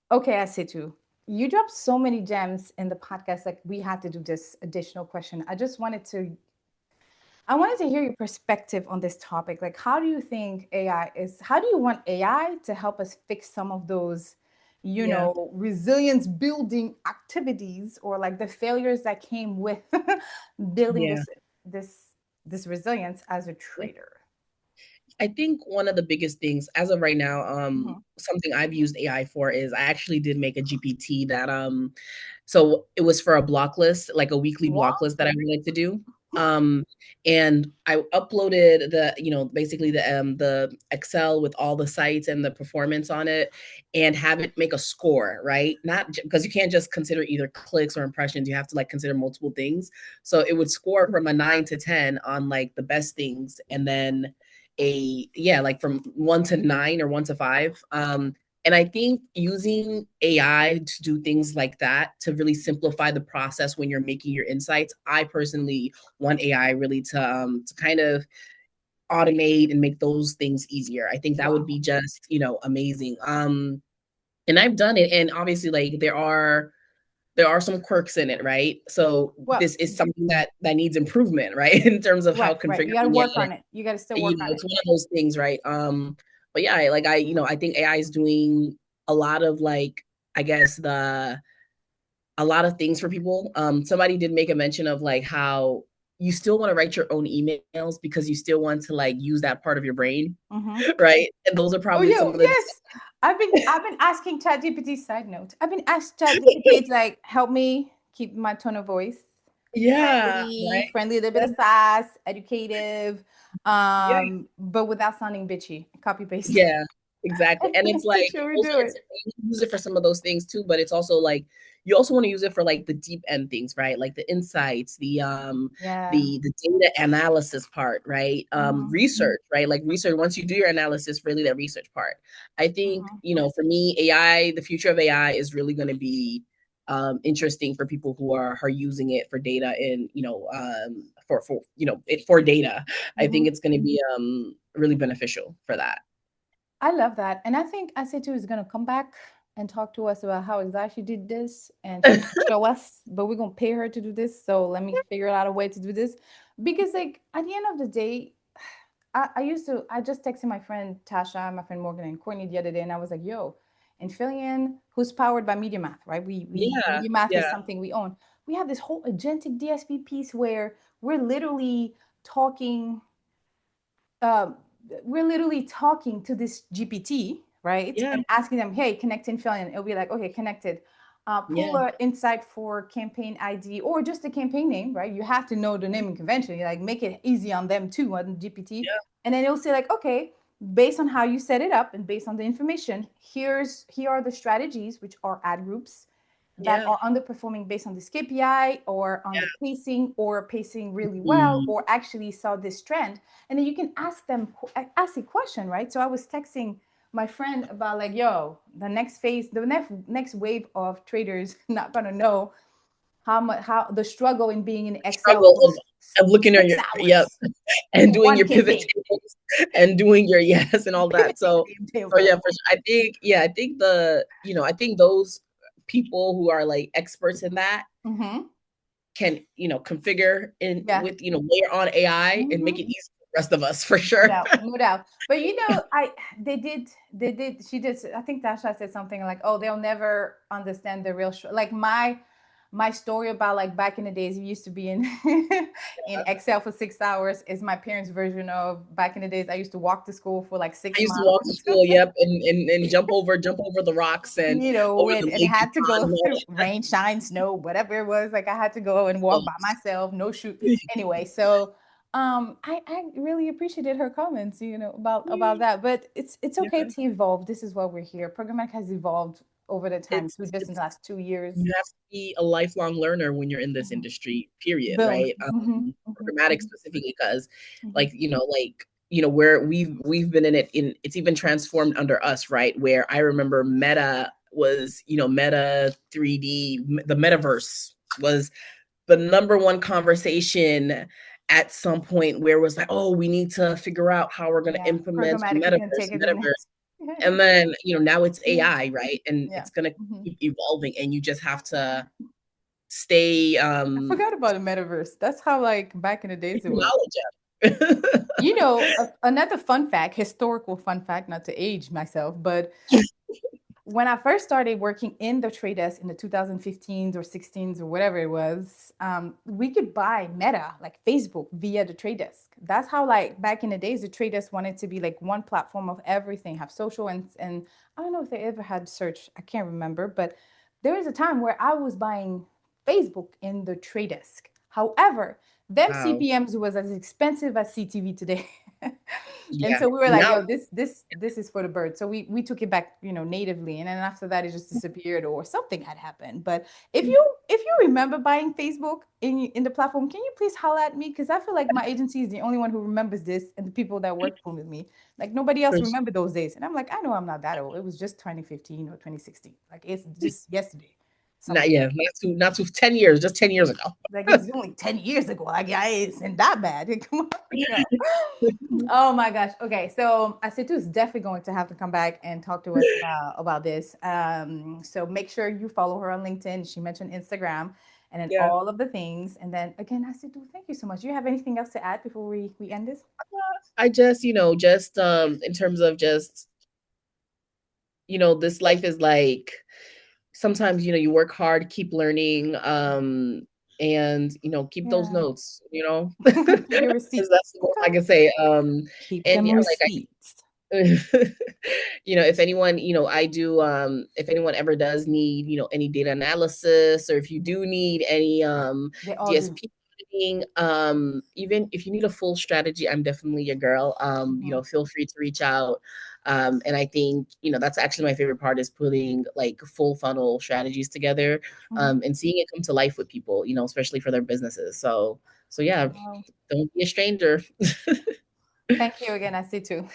Okay, Assetou, you dropped so many gems in the podcast. Like we had to do this additional question. I wanted to hear your perspective on this topic. Like, how do you think AI is? How do you want AI to help us fix some of those, Yeah. resilience building activities, or like the failures that came with building Yeah. this this resilience as a Yeah. trader? I think one of the biggest things as of right now, Mhm. something I've used AI for is I actually did make a GPT that so it was for a block list, like a weekly Wow. block list that I wanted to do. Um, and I uploaded basically the Excel with all the sites and the performance on it and have it make a score, right? Not because you can't just consider either clicks or impressions. You have to like consider multiple things. So it would score from a 9 to 10 on like the best things and then like from 1 to 9 or 1 to 5. And I think using AI to do things like that to really simplify the process when you're making your insights, I personally want AI really to kind of automate and make those things easier. I think that would Wow. be just, amazing. And I've done it, and obviously, like there are some quirks in it, right? So Well, this is something that needs improvement, right, in terms of how right, right. You got to configuring work it. on it. You got to still work on it. It's one of those things, right? But yeah, I think AI is doing a lot of like, I guess a lot of things for people. Somebody did make a mention of like how you still want to write your own emails because you still want to like use that part of your brain, Hmm. right? And those are Oh, probably some yo, of the yes. I've been asking ChatGPT. Side note, I've been asked ChatGPT to like help me keep my tone of voice yeah, friendly, right. friendly, a little bit Yeah, of sass, educative, yeah, but without sounding bitchy. Copy paste. yeah, exactly. And And it's that's like literally also do it's it. you use it for some of those things too, but it's also like you also want to use it for like the deep end things, right? Like the insights, Yeah. the data analysis part, right? Hmm. Research, right? Like research, once you do your analysis, really the research part. I think, Hmm. for me, AI, the future of AI is really going to be interesting for people who are using it for data and for for data. I think Hmm. it's going to be really beneficial for that. I love that. And I think Asetu is going to come back and talk to us about how exactly she did this. And she's going to show us, but we're going to pay her to do this. So let me figure out a way to do this. Because, like, at the end of the day, I just texted my friend Tasha, my friend Morgan, and Courtney the other day. And I was like, yo, in Fillion, who's powered by Media Math, right? Yeah, Media Math is yeah, something we own. We have this whole agentic DSP piece where we're literally talking uh, we're literally talking to this GPT, right? yeah, And asking them, hey, connect in Fillion. It'll be like, okay, connected. Pull yeah, an insight for campaign ID or just the campaign name, right? You have to know the naming convention. Like make it easy on them too on GPT. yeah, And then it'll say, like, okay, based on how you set it up and based on the information, here are the strategies, which are ad groups that yeah, are underperforming based on this KPI or on the pacing or pacing really well mm, or actually saw this trend. And then you can ask a question, right? So I was texting my friend about like, yo, the next phase, the next wave of traders not gonna know how the struggle in being in Excel struggle for of looking at six your hours and for doing one your pivot campaign. tables and doing your yes and all that. Pivot So, table. yeah, for sure. I think I think those people who are like experts in that Mm-hmm. can, configure in Yeah. with, layer on AI and make Mm-hmm. it easy for the rest of us for No sure. doubt, no doubt. But she did. I think Tasha said something like, "Oh, they'll never understand the real like my story about like back in the days we used to be in in Excel for 6 hours is my parents' version of back in the days I used to walk to school for like I six used to walk to miles, school, yep, and jump over the rocks and over the and lake and had to pond go and all through rain, shine, snow, whatever it was. Like I had to go and walk by that. myself, no shoot. Anyway, so I really appreciated her comments, about that. But it's okay Yeah. to evolve. This is why we're here. Programmatic has evolved over the time too, just in the It's last 2 years. you have to be a lifelong learner when you're in this Mhm. industry, period, Boom. right? Hmm. Hmm. Programmatic Hmm. specifically because Hmm. like, where we've been in it in it's even transformed under us, right? Where I remember Meta was, Meta 3D, the metaverse was the number one conversation at some point where it was like, oh, we need to figure out how we're going to Yeah, implement the programmatic is gonna take metaverse, it to the metaverse. next. And then, now it's Yeah. AI, right? And Yeah. it's gonna Mhm. keep evolving, and you just have to stay I forgot about the metaverse. That's how like back in the days it was. knowledge of. You know, another fun fact, historical fun fact, not to age myself, but when I first started working in the trade desk in the 2015s or 16s or whatever it was, we could buy Meta, like Facebook, via the trade desk. That's how, like, back in the days, the trade desk wanted to be like one platform of everything, have social and I don't know if they ever had search. I can't remember, but there was a time where I was buying Facebook in the trade desk. However, them Wow. CPMs was as expensive as CTV today. And Yeah. so we were like, Now, yo, this is for the bird. So we took it back, natively. And then after that it just disappeared or something had happened. But if you remember buying Facebook in the platform, can you please holler at me? Because I feel like my agency is the only one who remembers this and the people that work with me. Like nobody else remember those days. And I'm like, I know I'm not that old. It was just 2015 or 2016. Like it's just yesterday. not Something. yeah, not too 10 years, just 10 years ago. Like it's only 10 years ago. Like yeah, it isn't that bad. Come on, Oh my gosh. Okay, so Asetu is definitely going to have to come back and talk to us about this. So make sure you follow her on LinkedIn. She mentioned Instagram, and then Yeah. all of the things. And then again, Asetu, thank you so much. Do you have anything else to add before we end this? I just, just in terms of just, this life is like sometimes, you work hard, keep learning, and keep those Yeah. notes, Keep your because that's receipts. the most I Okay. can say. Keep And them yeah, like receipts. if anyone, I do, if anyone ever does need, any data analysis, or if you do need any They all do. DSP editing, even if you need a full strategy, I'm definitely your girl. Mhm. Feel free to reach out. And I think, that's actually my favorite part, is putting like full funnel strategies together, Mhm. and seeing it come to life with people, especially for their businesses. So yeah, Wow. don't be a stranger. Thank you again, Asetu.